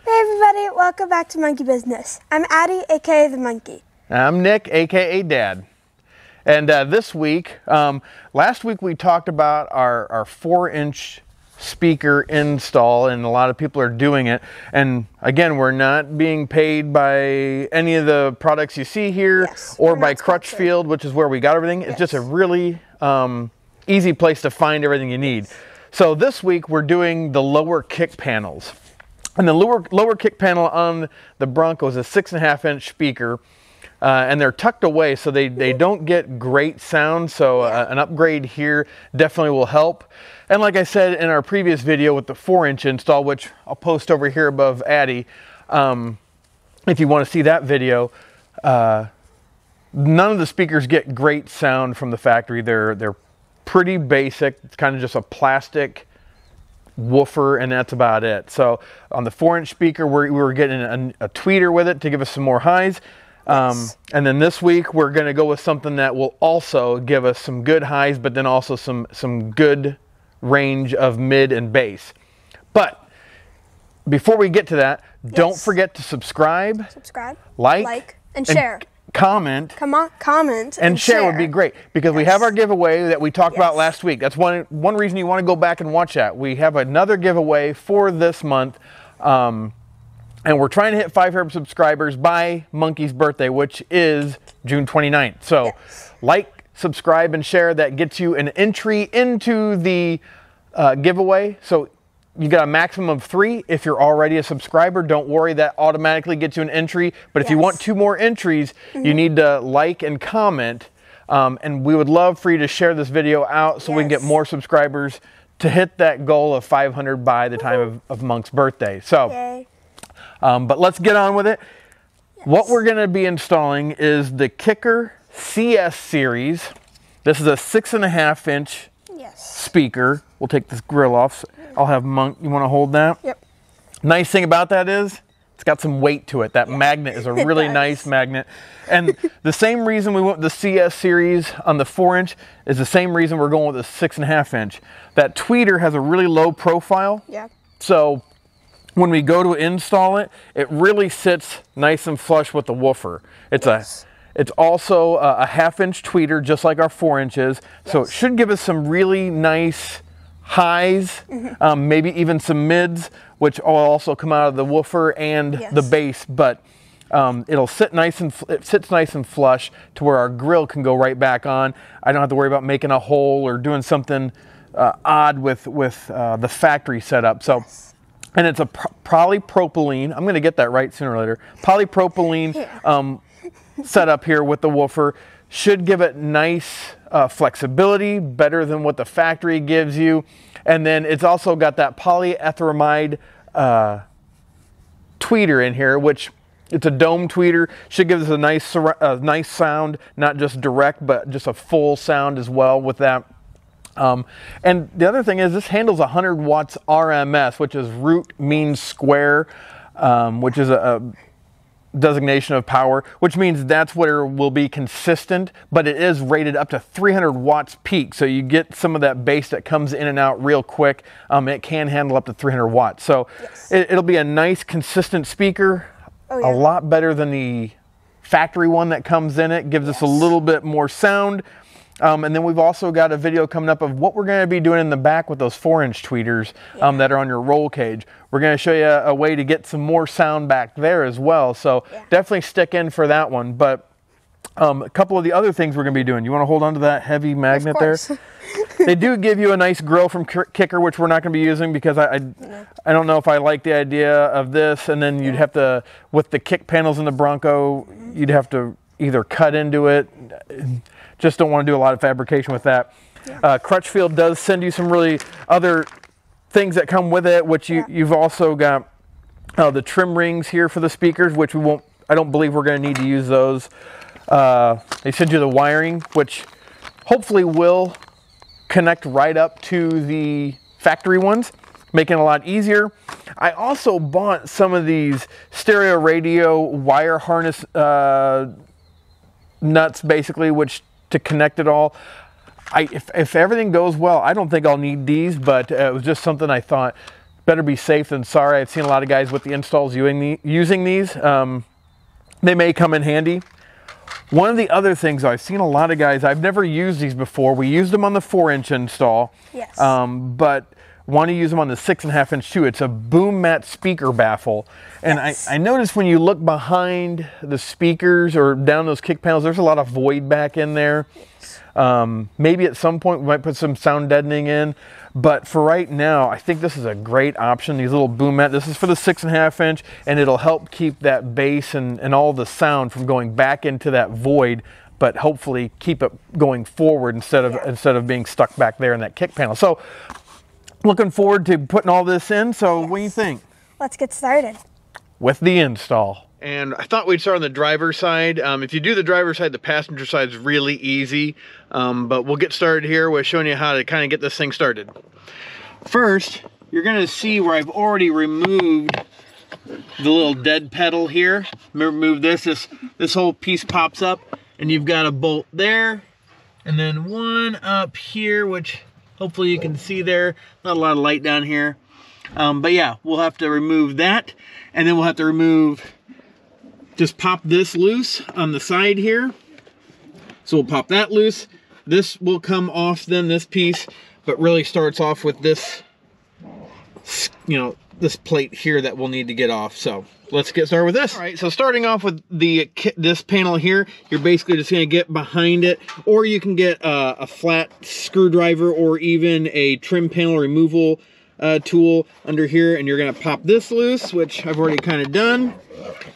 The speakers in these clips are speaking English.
Hey everybody, welcome back to Monkey Business. I'm Addie, aka the Monkey. I'm Nick, aka Dad. And this week, last week we talked about our 4-inch speaker install, and a lot of people are doing it. And again, we're not being paid by any of the products you see here, or by Crutchfield, which is where we got everything. It's just a really easy place to find everything you need. So this week we're doing the lower kick panels. And the lower kick panel on the Bronco is a 6.5-inch speaker, and they're tucked away so they don't get great sound. So an upgrade here definitely will help. And like I said in our previous video with the 4-inch install, which I'll post over here above Addie, if you want to see that video, none of the speakers get great sound from the factory. They're pretty basic. It's kind of just a plastic woofer, and that's about it. So on the 4-inch speaker, we were getting a tweeter with it to give us some more highs. And then this week we're going to go with something that will also give us some good highs, but then also some good range of mid and bass. But before we get to that, don't forget to subscribe, like and share. Comment and share would be great, because we have our giveaway that we talked about last week. That's one reason you want to go back and watch that. We have another giveaway for this month, and we're trying to hit 500 subscribers by Monkey's birthday, which is June 29th. So like, subscribe, and share. That gets you an entry into the giveaway. So you got a maximum of 3. If you're already a subscriber, don't worry, that automatically gets you an entry. But if you want 2 more entries, you need to like and comment. And we would love for you to share this video out so we can get more subscribers to hit that goal of 500 by the time of Monk's birthday. So, but let's get on with it. What we're going to be installing is the Kicker CS series. This is a 6.5-inch speaker. We'll take this grill off. I'll have Monk, you want to hold that? Yep. Nice thing about that is it's got some weight to it. That magnet is a really nice magnet. And the same reason we went with the CS series on the 4-inch is the same reason we're going with the 6.5-inch. That tweeter has a really low profile. Yeah. So when we go to install it, it really sits nice and flush with the woofer. It's also a 1/2-inch tweeter, just like our 4-inch is. So it should give us some really nice highs, maybe even some mids, which will also come out of the woofer and the bass. But it'll sit nice and it sits nice and flush to where our grill can go right back on. I don't have to worry about making a hole or doing something odd with the factory setup. So. And it's a polypropylene. I'm going to get that right sooner or later. Polypropylene setup here with the woofer. Should give it nice flexibility, better than what the factory gives you. And then it's also got that polyethylamide tweeter in here, which it's a dome tweeter. Should give us a nice sound, not just direct, but just a full sound as well with that. And the other thing is this handles 100 watts RMS, which is root means square, which is a designation of power, which means that's where it will be consistent, but it is rated up to 300 watts peak. So you get some of that bass that comes in and out real quick. It can handle up to 300 watts. So it'll be a nice consistent speaker, a lot better than the factory one that comes in it. Gives us a little bit more sound. And then we've also got a video coming up of what we're going to be doing in the back with those 4-inch tweeters that are on your roll cage. We're going to show you a way to get some more sound back there as well. So definitely stick in for that one. But a couple of the other things we're going to be doing. You want to hold on to that heavy magnet there? They do give you a nice grill from Kicker, which we're not going to be using because I don't know if I like the idea of this. And then you'd have to, with the kick panels in the Bronco, you'd have to either cut into it. Just don't want to do a lot of fabrication with that. Crutchfield does send you some really other things that come with it, which you've also got the trim rings here for the speakers, which I don't believe we're going to need to use those. They send you the wiring, which hopefully will connect right up to the factory ones, making it a lot easier. I also bought some of these stereo radio wire harness nuts, basically, which to connect it all. If everything goes well, I don't think I'll need these, but it was just something I thought better be safe than sorry. I've seen a lot of guys with the installs using these. They may come in handy. One of the other things, I've seen a lot of guys, I've never used these before. We used them on the 4-inch install, yes. But want to use them on the 6.5-inch too. It's a boom mat speaker baffle. And yes. I noticed when you look behind the speakers or down those kick panels, there's a lot of void back in there. Yes. Maybe at some point we might put some sound deadening in, but for right now, I think this is a great option. These little boom mat, this is for the 6.5-inch, and it'll help keep that bass and all the sound from going back into that void, but hopefully keep it going forward instead of being stuck back there in that kick panel. So looking forward to putting all this in. So yes. What do you think? Let's get started with the install. And I thought we'd start on the driver's side. If you do the driver's side, the passenger side is really easy. But we'll get started here with showing you how to kind of get this thing started. First, you're going to see where I've already removed the little dead pedal here. Remove this whole piece pops up, and you've got a bolt there, and then one up here, which hopefully you can see there. Not a lot of light down here. But yeah, we'll have to remove that, and then we'll have to remove, just pop this loose on the side here. So we'll pop that loose. This will come off then, this piece, but really starts off with this, you know, this plate here that we'll need to get off. So let's get started with this. All right, so starting off with this panel here, you're basically just gonna get behind it, or you can get a flat screwdriver or even a trim panel removal tool under here, and you're gonna pop this loose, which I've already kind of done.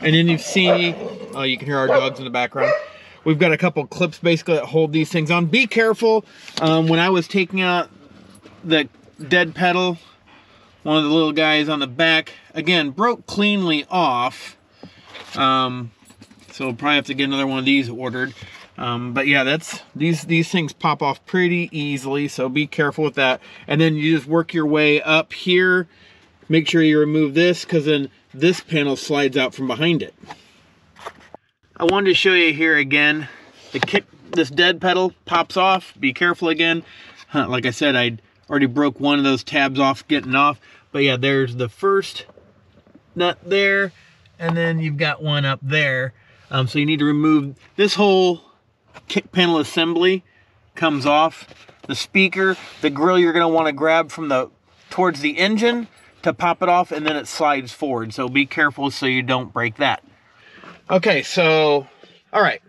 And then you see, oh, you can hear our dogs in the background. We've got a couple clips basically that hold these things on. Be careful. When I was taking out the dead pedal, one of the little guys on the back, again, broke cleanly off. So we'll probably have to get another one of these ordered. But yeah, these things pop off pretty easily, so be careful with that. And then you just work your way up here. Make sure you remove this, because then this panel slides out from behind it. I wanted to show you here again, this dead pedal pops off. Be careful again. Like I said, I already broke one of those tabs off getting off. But yeah, there's the first nut there, and then you've got one up there. So you need to remove this whole kick panel assembly comes off. The speaker, the grill you're going to want to grab from towards the engine to pop it off, and then it slides forward. So be careful so you don't break that. Okay, so, all right.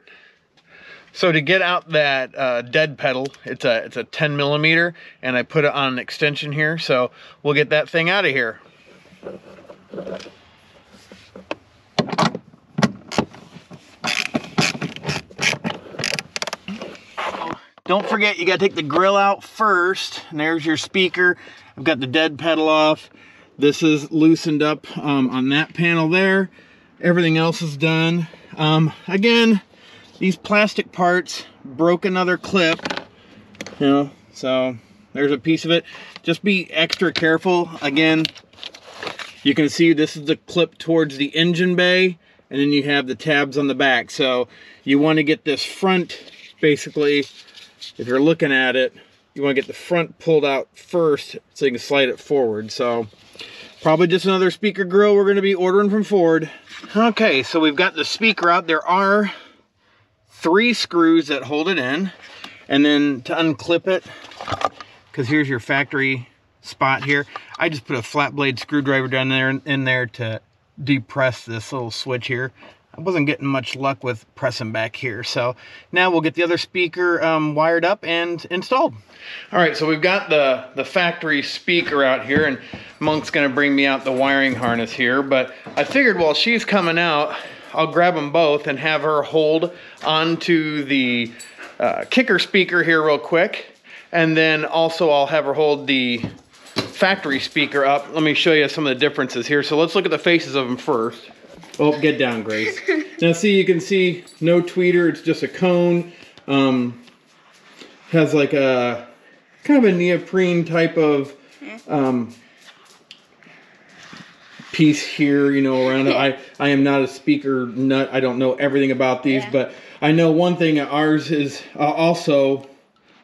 So to get out that dead pedal, it's a 10 millimeter, and I put it on an extension here. So we'll get that thing out of here. Don't forget, you gotta take the grill out first. And there's your speaker. I've got the dead pedal off. This is loosened up on that panel there. Everything else is done. Again, these plastic parts broke another clip, you know, so there's a piece of it. Just be extra careful. Again, you can see this is the clip towards the engine bay, and then you have the tabs on the back. So you want to get this front, basically, if you're looking at it, you want to get the front pulled out first so you can slide it forward. So probably just another speaker grill we're going to be ordering from Ford. Okay, so we've got the speaker out. There are 3 screws that hold it in. And then to unclip it, because here's your factory spot here, I just put a flat blade screwdriver down there in there to depress this little switch here. I wasn't getting much luck with pressing back here. So now we'll get the other speaker wired up and installed. All right, so we've got the factory speaker out here, and Monk's gonna bring me out the wiring harness here, but I figured while she's coming out, I'll grab them both and have her hold onto the kicker speaker here real quick. And then also I'll have her hold the factory speaker up. Let me show you some of the differences here. So let's look at the faces of them first. Oh, get down, Grace. Now see, you can see no tweeter, it's just a cone. Has like a kind of a neoprene type of piece here, you know, around it. I am not a speaker nut. I don't know everything about these, but I know one thing. Ours is also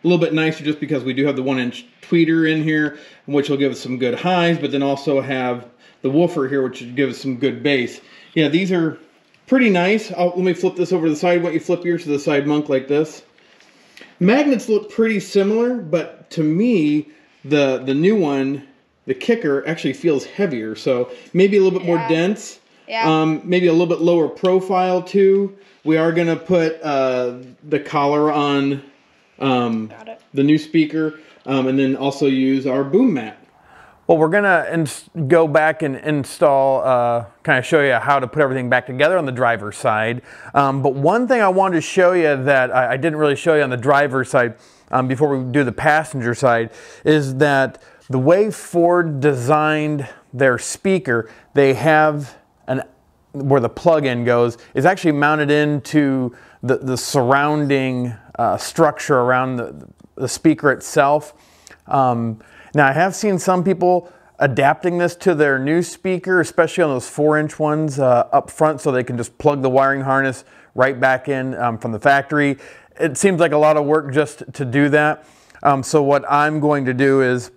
a little bit nicer just because we do have the 1-inch tweeter in here, which will give us some good highs, but then also have the woofer here, which gives us some good bass. Yeah, these are pretty nice. Let me flip this over to the side. Why don't you flip yours to the side monk like this? Magnets look pretty similar, but to me, the new one, the kicker, actually feels heavier. So maybe a little bit more dense. Yeah. Maybe a little bit lower profile too. We are going to put the collar on the new speaker, and then also use our boom mat. Well, we're gonna go back and install, kind of show you how to put everything back together on the driver's side. But one thing I wanted to show you that I didn't really show you on the driver's side before we do the passenger side is that the way Ford designed their speaker, they have where the plug-in goes is actually mounted into the surrounding structure around the speaker itself. Now, I have seen some people adapting this to their new speaker, especially on those 4-inch ones up front, so they can just plug the wiring harness right back in from the factory. It seems like a lot of work just to do that. So what I'm going to do is,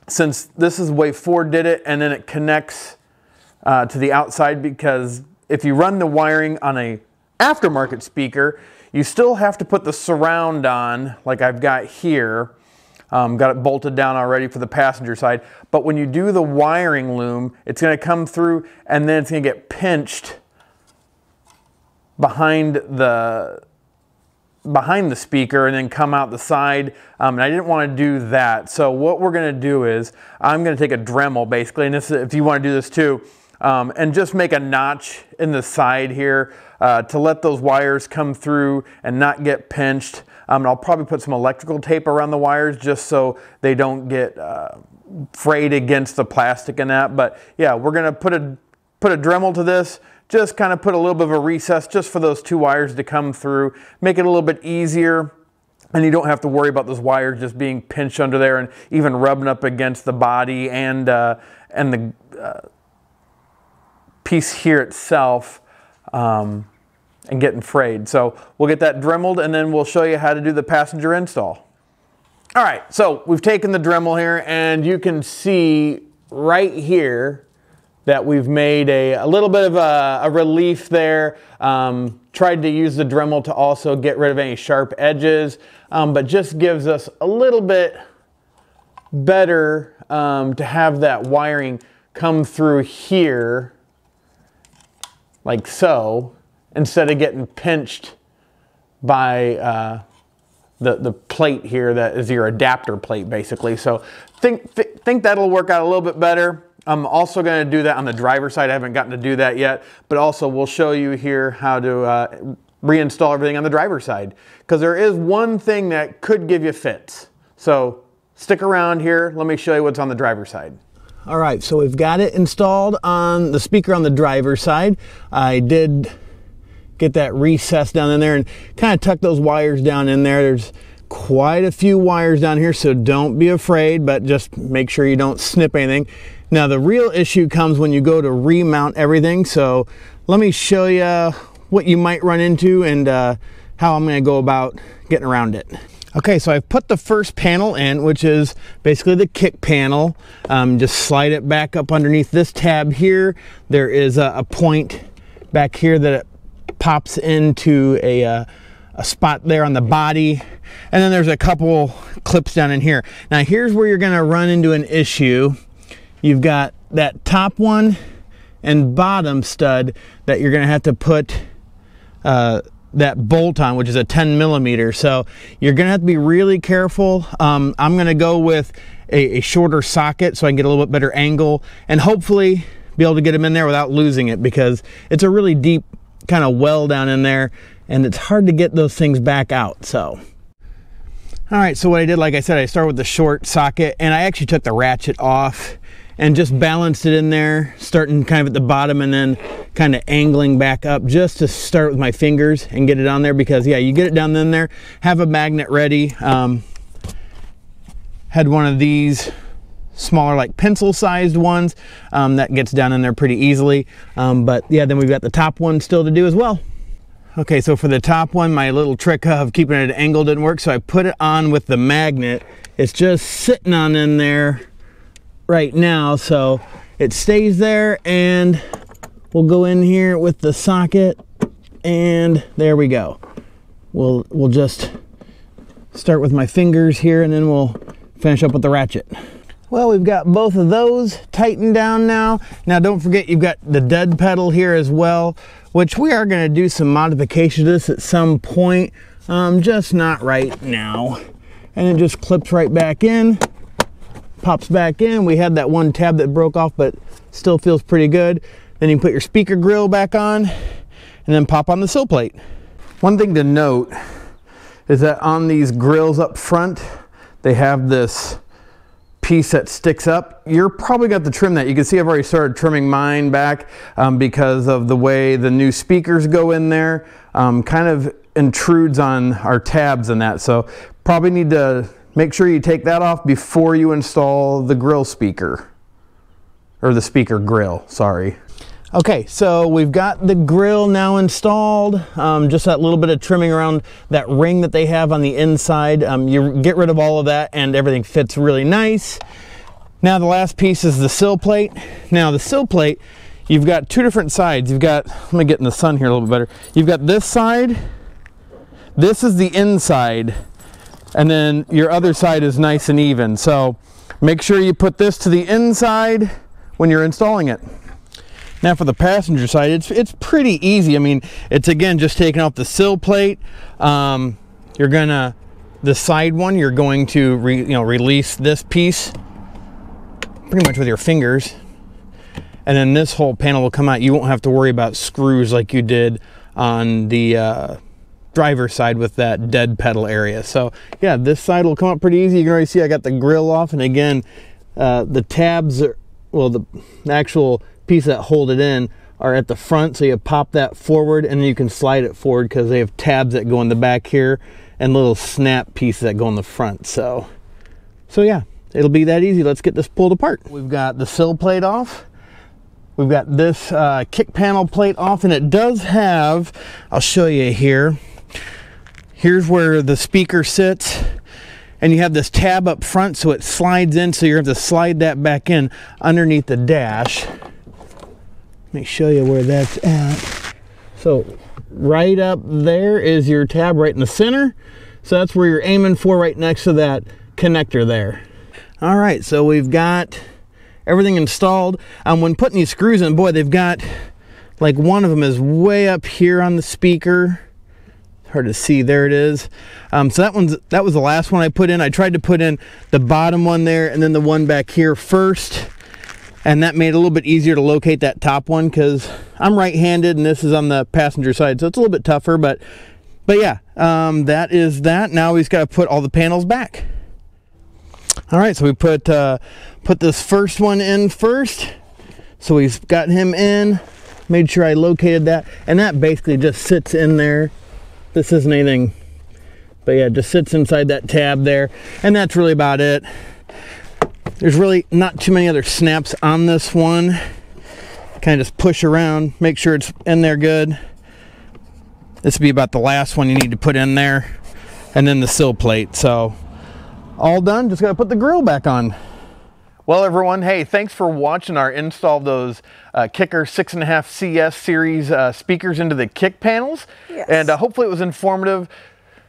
since this is the way Ford did it, and then it connects to the outside, because if you run the wiring on a aftermarket speaker, you still have to put the surround on, like I've got here. Got it bolted down already for the passenger side. But when you do the wiring loom, it's going to come through and then it's going to get pinched behind the speaker and then come out the side. And I didn't want to do that. So what we're going to do is I'm going to take a Dremel basically, and this is, if you want to do this too, and just make a notch in the side here to let those wires come through and not get pinched. And I'll probably put some electrical tape around the wires just so they don't get frayed against the plastic and that. But yeah, we're gonna put a Dremel to this, just kind of put a little bit of a recess just for those two wires to come through, make it a little bit easier, and you don't have to worry about those wires just being pinched under there and even rubbing up against the body and the piece here itself. And getting frayed. So we'll get that Dremeled and then we'll show you how to do the passenger install. All right, so we've taken the Dremel here and you can see right here that we've made a little bit of a relief there. Tried to use the Dremel to also get rid of any sharp edges, but just gives us a little bit better to have that wiring come through here like so, instead of getting pinched by the plate here that is your adapter plate basically. So think that'll work out a little bit better. I'm also going to do that on the driver's side. I haven't gotten to do that yet, but also we'll show you here how to reinstall everything on the driver's side, because there is one thing that could give you fits. So stick around here. Let me show you what's on the driver's side. All right, so we've got it installed on the speaker on the driver's side. I did get that recess down in there and kind of tuck those wires down in there. There's quite a few wires down here, so don't be afraid, but just make sure you don't snip anything. Now the real issue comes when you go to remount everything, so let me show you what you might run into and how I'm going to go about getting around it. Okay, so I've put the first panel in, which is basically the kick panel. Just slide it back up underneath this tab here. There is a point back here that it pops into a spot there on the body, and then there's a couple clips down in here. Now here's where you're going to run into an issue. You've got that top one and bottom stud that you're going to have to put that bolt on, which is a 10 millimeter. So you're going to have to be really careful. I'm going to go with a shorter socket so I can get a little bit better angle and hopefully be able to get them in there without losing it, because it's a really deep kind of well down in there and it's hard to get those things back out. So all right, so what I did, like I said, I started with the short socket and I actually took the ratchet off and just balanced it in there, starting kind of at the bottom and then kind of angling back up just to start with my fingers and get it on there, because yeah, you get it down in there, have a magnet ready. Had one of these smaller, like pencil sized ones that gets down in there pretty easily. But yeah, then we've got the top one still to do as well. Okay, so for the top one, my little trick of keeping it at an angle didn't work, so I put it on with the magnet. It's just sitting on in there right now, so it stays there, and we'll go in here with the socket, and there we go. We'll just start with my fingers here, and then we'll finish up with the ratchet. Well, we've got both of those tightened down now. Now don't forget you've got the dead pedal here as well, which we are going to do some modification to this at some point, just not right now. And it just clips right back in, pops back in. We had that one tab that broke off, but still feels pretty good. Then you can put your speaker grill back on and then pop on the sill plate. One thing to note is that on these grills up front, they have this piece that sticks up. You're probably got to trim that. You can see I've already started trimming mine back because of the way the new speakers go in there. Kind of intrudes on our tabs and that, so probably need to make sure you take that off before you install the grill speaker, or the speaker grill, sorry. Okay, so we've got the grill now installed. Just that little bit of trimming around that ring that they have on the inside. You get rid of all of that and everything fits really nice. Now the last piece is the sill plate. Now the sill plate, you've got two different sides. You've got, let me get in the sun here a little bit better. You've got this side, this is the inside, and then your other side is nice and even. So make sure you put this to the inside when you're installing it. Now for the passenger side, it's pretty easy. I mean, it's again just taking off the sill plate. The side one, you're going to release this piece pretty much with your fingers, and then this whole panel will come out. You won't have to worry about screws like you did on the driver's side with that dead pedal area. So yeah, this side will come up pretty easy. You can already see I got the grill off, and again, the tabs are, well, the actual piece that hold it in are at the front, so you pop that forward and then you can slide it forward because they have tabs that go in the back here and little snap pieces that go in the front. So yeah, it'll be that easy. Let's get this pulled apart. We've got the sill plate off. We've got this kick panel plate off, and it does have, I'll show you here. Here's where the speaker sits, and you have this tab up front, so it slides in, so you're going to have to slide that back in underneath the dash. Let me show you where that's at. So right up there is your tab right in the center. So that's where you're aiming for, right next to that connector there. All right, so we've got everything installed. When putting these screws in, boy, they've got, like, one of them is way up here on the speaker. Hard to see, there it is. So that was the last one I put in. I tried to put in the bottom one there and then the one back here first. And that made it a little bit easier to locate that top one because I'm right-handed and this is on the passenger side, so it's a little bit tougher, but yeah, that is that. Now we just got to put all the panels back. All right, so we put this first one in first. So we've got him in, made sure I located that, and that basically just sits in there. This isn't anything, but yeah, it just sits inside that tab there, and that's really about it. There's really not too many other snaps on this one. Kind of just push around, make sure it's in there good. This will be about the last one you need to put in there, and then the sill plate. So all done, just gotta put the grill back on. Well, everyone, hey, thanks for watching our install of those Kicker 6.5 CS series speakers into the kick panels. Yes. And hopefully it was informative.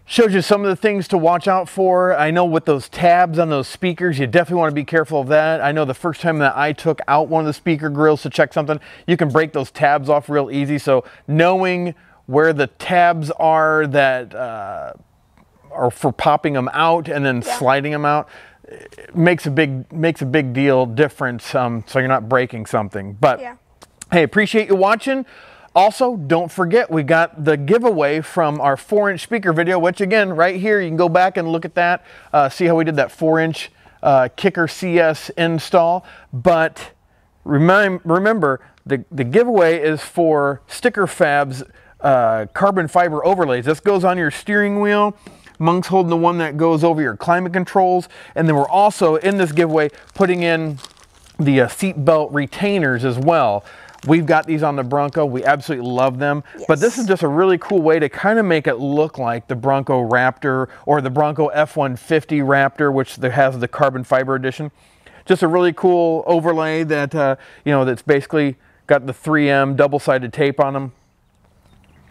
Shows you some of the things to watch out for. I know with those tabs on those speakers, you definitely want to be careful of that. I know the first time that I took out one of the speaker grills to check something, you can break those tabs off real easy. So knowing where the tabs are that are for popping them out and then sliding them out makes a big deal difference. So you're not breaking something. But hey, appreciate you watching. Also, don't forget, we got the giveaway from our 4-inch speaker video, which again, right here, you can go back and look at that, see how we did that 4-inch Kicker CS install. But remember, the giveaway is for Sticker Fab's carbon fiber overlays. This goes on your steering wheel. Monk's holding the one that goes over your climate controls. And then we're also, in this giveaway, putting in the seat belt retainers as well. We've got these on the Bronco. We absolutely love them. Yes. But this is just a really cool way to kind of make it look like the Bronco Raptor or the Bronco F-150 Raptor, which has the carbon fiber edition. Just a really cool overlay that, you know, that's basically got the 3M double-sided tape on them.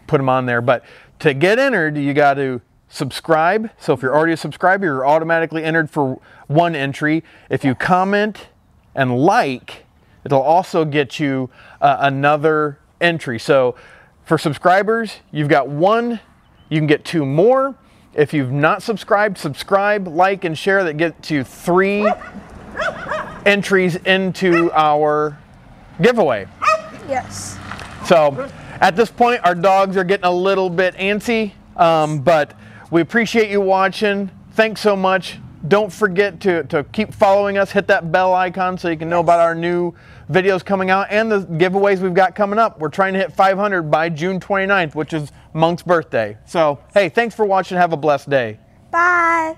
Put them on there. But to get entered, you got to subscribe. So if you're already a subscriber, you're automatically entered for one entry. If you comment and like, it'll also get you another entry. So for subscribers, you've got one. You can get 2 more. If you've not subscribed, subscribe, like, and share. That gets you 3 entries into our giveaway. Yes. So at this point, our dogs are getting a little bit antsy, but we appreciate you watching. Thanks so much. Don't forget to keep following us. Hit that bell icon so you can know about our new videos coming out and the giveaways we've got coming up. We're trying to hit 500 by June 29th, which is Monk's birthday. So, hey, thanks for watching. Have a blessed day. Bye.